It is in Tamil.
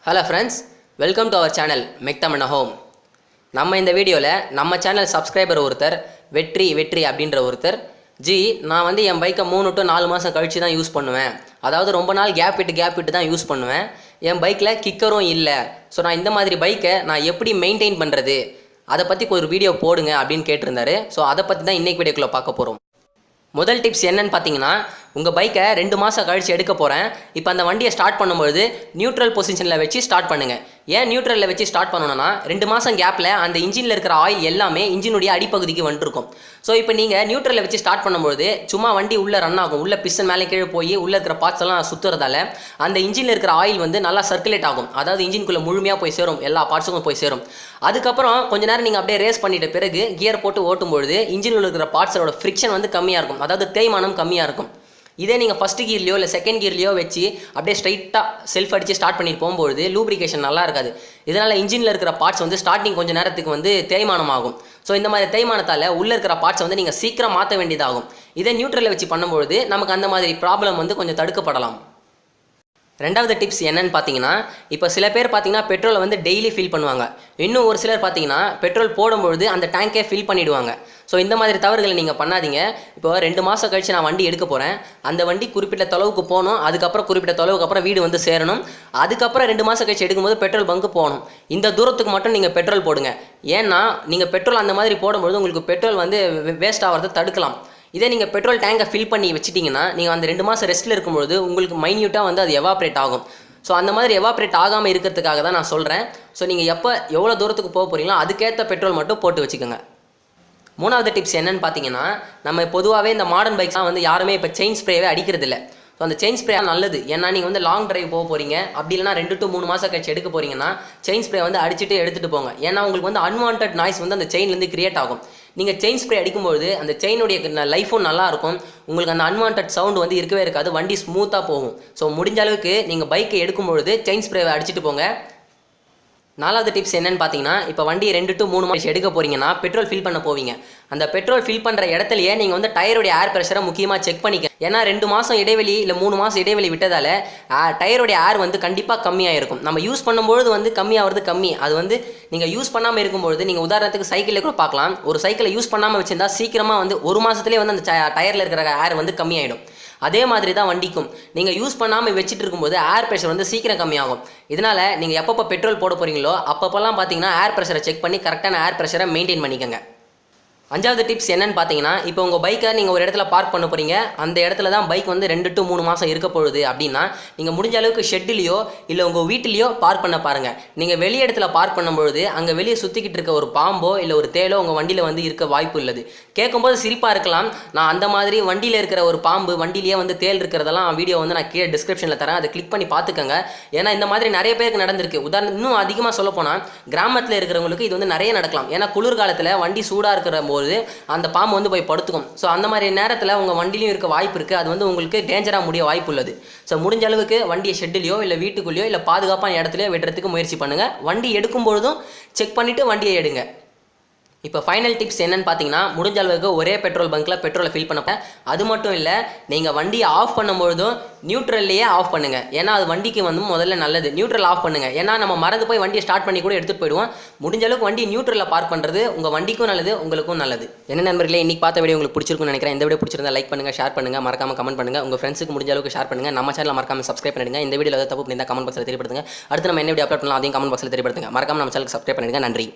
Hello friends, welcome to our channel Mech Tamil Nahom. நம்ம இந்த வீடியோல நம்ம சேனல் சப்ஸ்கிரைபர் ஒருத்தர் வெற்றி அப்படின்ற ஒருத்தர் நான் வந்து என் பைக்கை 3 to 4 மாசம் கழிச்சு தான் யூஸ் பண்ணுவேன். அதாவது ரொம்ப நாள் கேப் விட்டு தான் யூஸ் பண்ணுவேன். என் பைக்ல கிக்கரும் இல்ல. சோ நான் இந்த மாதிரி பைக்கை நான் எப்படி மெயின்टेन பண்றது? அத பத்தி ஒரு வீடியோ போடுங்க அப்படினு கேட்டிருந்தாரு. சோ அத பத்தி தான் இன்னைக்கு வீடியோக்குள்ள பார்க்க போறோம். முதல் டிப்ஸ் என்னன்னு பாத்தீங்கன்னா உங்க பைக்கை 2 மாசம் கழிச்சு எடுக்க போறேன். இப்போ அந்த வண்டியை ஸ்டார்ட் பண்ணும்போது நியூட்ரல் பொசிஷன்ல வச்சு ஸ்டார்ட் பண்ணுங்க. ஏன் நியூட்ரல்ல வச்சு ஸ்டார்ட் பண்ணனும்னா 2 மாசம் கேப்ல அந்த இன்ஜின்ல இருக்கிற ஆயில் எல்லாமே இன்ஜினுடைய அடிப்பகுதிக்கு வந்துருக்கும். சோ இப்போ நீங்க நியூட்ரல்ல வச்சு ஸ்டார்ட் பண்ணும்போது சும்மா வண்டி உள்ள ரன் ஆகும். உள்ள பிஸ்டன் மேலே கீழே போய் உள்ள இருக்கிற பார்ட்ஸ் எல்லாம் சுத்துறதால அந்த இன்ஜின்ல இருக்கிற ஆயில் வந்து நல்லா சர்க்குலேட் ஆகும். அதாவது இன்ஜின்குள்ள முழுமையா போய் சேரும். எல்லா பார்ட்ஸுக்கும் போய் சேரும். அதுக்கப்புறம் கொஞ்ச நேரம் நீங்க அப்படியே ரேஸ் பண்ணிட்ட பிறகு கியர் போட்டு ஓட்டும்போது இன்ஜின்ல இருக்கிற பார்ட்ஸோட ஃப்ரிக்ஷன் வந்து கம்மியா இருக்கும். அதாவது தேய்மானம் கம்மியா இருக்கும். இதே நீங்கள் ஃபஸ்ட் கியர்லையோ இல்லை செகண்ட் கியர்லையோ வச்சு அப்படியே ஸ்ட்ரைட்டாக செல்ஃப் அடித்து ஸ்டார்ட் பண்ணிட்டு போகும்போது லூப்ரிகேஷன் நல்லா இருக்காது. இதனால் இன்ஜினில் இருக்கிற பார்ட்ஸ் வந்து ஸ்டார்டிங் கொஞ்சம் நேரத்துக்கு வந்து தேய்மானம் ஆகும். ஸோ இந்த மாதிரி தேய்மானத்தால் உள்ளே இருக்கிற பார்ட்ஸ் வந்து நீங்கள் சீக்கிரம் மாற்ற வேண்டியதாகும். இதே நியூட்ரலில் வச்சு பண்ணும்போது நமக்கு அந்த மாதிரி ப்ராப்ளம் வந்து கொஞ்சம் தடுக்கப்படலாம். ரெண்டாவது டிப்ஸ் என்னன்னு பார்த்தீங்கன்னா இப்போ சில பேர் பார்த்தீங்கன்னா பெட்ரோலை வந்து டெய்லி ஃபில் பண்ணுவாங்க. இன்னும் ஒரு சிலர் பார்த்தீங்கன்னா பெட்ரோல் போடும்பொழுது அந்த டேங்கை ஃபில் பண்ணிவிடுவாங்க. ஸோ இந்த மாதிரி தவறுகளை நீங்கள் பண்ணாதீங்க. இப்போ 2 மாதம் கழிச்சு நான் வண்டி எடுக்க போகிறேன். அந்த வண்டி குறிப்பிட்ட தொலைவுக்கு போகணும். அதுக்கப்புறம் குறிப்பிட்ட தொலைவுக்கு அப்புறம் வீடு வந்து சேரணும். அதுக்கப்புறம் 2 மாதம் கழிச்சு எடுக்கும்போது பெட்ரோல் பங்கு போகணும். இந்த தூரத்துக்கு மட்டும் நீங்கள் பெட்ரோல் போடுங்க. ஏன்னா நீங்கள் பெட்ரோல் அந்த மாதிரி போடும்பொழுது உங்களுக்கு பெட்ரோல் வந்து வேஸ்ட் ஆகிறத தடுக்கலாம். இதே நீங்கள் பெட்ரோல் டேங்கை ஃபில் பண்ணி வச்சிட்டிங்கன்னா நீங்கள் அந்த 2 மாதம் ரெஸ்ட்டில் இருக்கும்பொழுது உங்களுக்கு மைன்யூட்டாக வந்து அது எவாப்ரேட் ஆகும். ஸோ அந்த மாதிரி எவாப்ரேட் ஆகாமல் இருக்கிறதுக்காக தான் நான் சொல்கிறேன். ஸோ நீங்கள் எவ்வளோ தூரத்துக்கு போக போகிறீங்களோ அதுக்கேற்ற பெட்ரோல் மட்டும் போட்டு வச்சுக்கோங்க. மூணாவது டிப்ஸ் என்னன்னு பார்த்தீங்கன்னா நம்ம பொதுவாகவே இந்த மாடர்ன் பைக்ஸ்லாம் வந்து யாருமே இப்போ செயின் ஸ்ப்ரேவே அடிக்கிறது இல்லை. ஸோ அந்த செயின் ஸ்ப்ரே நல்லது. ஏன்னா நீங்கள் வந்து லாங் டிரைவ் போக போகிறீங்க. அப்படி இல்லைனா 2 to 3 மாதம் கழிச்சு எடுக்க போகிறீங்கன்னா செயின் ஸ்ப்ரே வந்து அடிச்சுட்டு எடுத்துகிட்டு போங்க. ஏன்னா உங்களுக்கு வந்து அன்வான்ட் நாய்ஸ் வந்து அந்த செயின்லேருந்து கிரியேட் ஆகும். நீங்கள் செயின் ஸ்ப்ரே அடிக்கும்போது அந்த செயினுடைய லைஃபும் நல்லாயிருக்கும். உங்களுக்கு அந்த அன்வான்ட் சவுண்டு வந்து இருக்கவே இருக்காது. வண்டி ஸ்மூத்தாக போகும். ஸோ முடிஞ்ச அளவுக்கு நீங்கள் பைக்கை எடுக்கும்பொழுது செயின் ஸ்ப்ரேவை அடிச்சுட்டு போங்க. நாலாவது டிப்ஸ் என்னன்னு பார்த்தீங்கன்னா இப்போ வண்டி 2 to 3 மாதம் எடுக்க போகிறீங்கன்னா பெட்ரோல் ஃபில் பண்ண போவீங்க. அந்த பெட்ரோல் ஃபில் பண்ணுற இடத்துலையே நீங்கள் வந்து டயருடைய ஏர் ப்ரெஷரை முக்கியமாக செக் பண்ணிக்க. ஏன்னா 2 மாதம் இடைவெளி இல்லை 3 மாதம் இடைவெளி விட்டதால் டயருடைய ஏர் வந்து கண்டிப்பாக கம்மியாக இருக்கும். நம்ம யூஸ் பண்ணும்பொழுது வந்து கம்மியாகிறது கம்மி. அது வந்து நீங்கள் யூஸ் பண்ணாமல் இருக்கும்பொழுது நீங்கள் உதாரணத்துக்கு சைக்கிளில் கூட பார்க்கலாம். ஒரு சைக்கிளை யூஸ் பண்ணாமல் வச்சிருந்தா சீக்கிரமாக வந்து 1 மாதத்துலேயே வந்து அந்த டயரில் இருக்கிற ஏர் வந்து கம்மியாயிடும். அதே மாதிரி தான் வண்டிக்கும் நீங்கள் யூஸ் பண்ணாமல் வச்சுட்டு இருக்கும்போது ஏர் ப்ரெஷர் வந்து சீக்கிரம் கம்மியாகும். இதனால் நீங்கள் எப்பப்போ பெட்ரோல் போட போகிறீங்களோ அப்பப்போலாம் பார்த்தீங்கன்னா ஏர் ப்ரெஷரை செக் பண்ணி கரெக்டான ஏர் ப்ரெஷரை மெயின்டைன் பண்ணிக்கோங்க. அஞ்சாவது டிப்ஸ் என்னன்னு பார்த்தீங்கன்னா இப்போ உங்கள் பைக்கை நீங்கள் ஒரு இடத்துல பார்க் பண்ண போகிறீங்க. அந்த இடத்துல தான் பைக் வந்து 2 to 3 மாதம் இருக்க போகுது அப்படின்னா நீங்கள் முடிஞ்ச அளவுக்கு ஷெட்டிலையோ இல்லை உங்கள் வீட்டிலையோ பார்க் பண்ண பாருங்கள். நீங்கள் வெளி இடத்துல பார்க் பண்ணும்பொழுது அங்கே வெளியே சுற்றிக்கிட்டு இருக்க ஒரு பாம்போ இல்லை ஒரு தேலோ உங்கள் வண்டியில் வந்து இருக்க வாய்ப்பு உள்ளது. கேட்கும்போது சிரிப்பாக இருக்கலாம். நான் அந்த மாதிரி வண்டியில் இருக்கிற ஒரு பாம்பு வண்டியிலேயே வந்து தேல் இருக்கிறதெல்லாம் வீடியோ வந்து நான் கீழே டிஸ்கிரிப்ஷனில் தரேன். அதை கிளிக் பண்ணி பார்த்துக்கோங்க. ஏன்னா இந்த மாதிரி நிறைய பேருக்கு நடந்திருக்கு. உதாரணம் இன்னும் அதிகமாக சொல்ல போனால் கிராமத்தில் இருக்கிறவங்களுக்கு இது வந்து நிறைய நடக்கலாம். ஏன்னா குளிர்காலத்தில் வண்டி சூடாக இருக்கிற போது அந்த பாம்பு வந்து போய் படுத்துக்கும். ஸோ அந்த மாதிரி நேரத்தில் உங்கள் வண்டிலையும் இருக்க வாய்ப்பு இருக்குது. அது வந்து உங்களுக்கு டேஞ்சராக முடிய வாய்ப்பு உள்ளது. ஸோ முடிஞ்ச அளவுக்கு வண்டியை ஷெட்டிலையோ இல்லை வீட்டுக்குள்ளேயோ இல்லை பாதுகாப்பான இடத்துலையோ விடுறதுக்கு முயற்சி பண்ணுங்கள். வண்டி எடுக்கும் பொழுதும் செக் பண்ணிவிட்டு வண்டியை எடுங்க. இப்போ ஃபைனல் டிப்ஸ் என்னன்னு பார்த்தீங்கன்னா முடிஞ்ச அளவுக்கு ஒரே பெட்ரோல் பங்க்கில் பெட்ரோலை ஃபில் பண்ணப்ப அது மட்டும் இல்லை நீங்கள் வண்டியை ஆஃப் பண்ணும்பொழுதும் நியூட்ரல்லையே ஆஃப் பண்ணுங்கள். ஏன்னா அது வண்டிக்கு வந்து முதல்ல நல்லது. நியூட்ரல் ஆஃப் பண்ணுங்கள். ஏன்னா நம்ம மறந்து போய் வண்டியை ஸ்டார்ட் பண்ணி கூட எடுத்துகிட்டு போயிடுவோம். முடிஞ்ச அளவுக்கு வண்டி நியூட்ரலில் பார்க் பண்ணுறது உங்கள் வண்டிக்கும் நல்லது, உங்களுக்கும் நல்லது. என்ன நண்பர்களே, இன்னைக்கு பார்த்த வீடியோ உங்களுக்கு பிடிச்சிருக்குன்னு நினைக்கிறேன். இந்த வீடியோ பிடிச்சிருந்தா லைக் பண்ணுங்கள், ஷேர் பண்ணுங்கள், மறக்காம கமெண்ட் பண்ணுங்கள். உங்கள் ஃப்ரெண்ட்ஸுக்கு முடிஞ்ச அளவுக்கு ஷேர் பண்ணுங்கள். நம்ம சேனலில் மறக்காம சப்ஸ்கிரைப் பண்ணிடுங்க. இந்த வீடியோவில் தப்பு பண்ணியிருந்தால் கமெண்ட் பாக்ஸில் தெரியப்படுத்துங்க. அடுத்து நம்ம என்ன வீடியோ அப்லோட் பண்ணலாம் அதையும் கமெண்ட் பாக்ஸில் தெரியப்படுத்துங்க. மறக்காம நம்ம சேனலுக்கு சப்ஸ்கிரைப் பண்ணிடுங்க. நன்றி.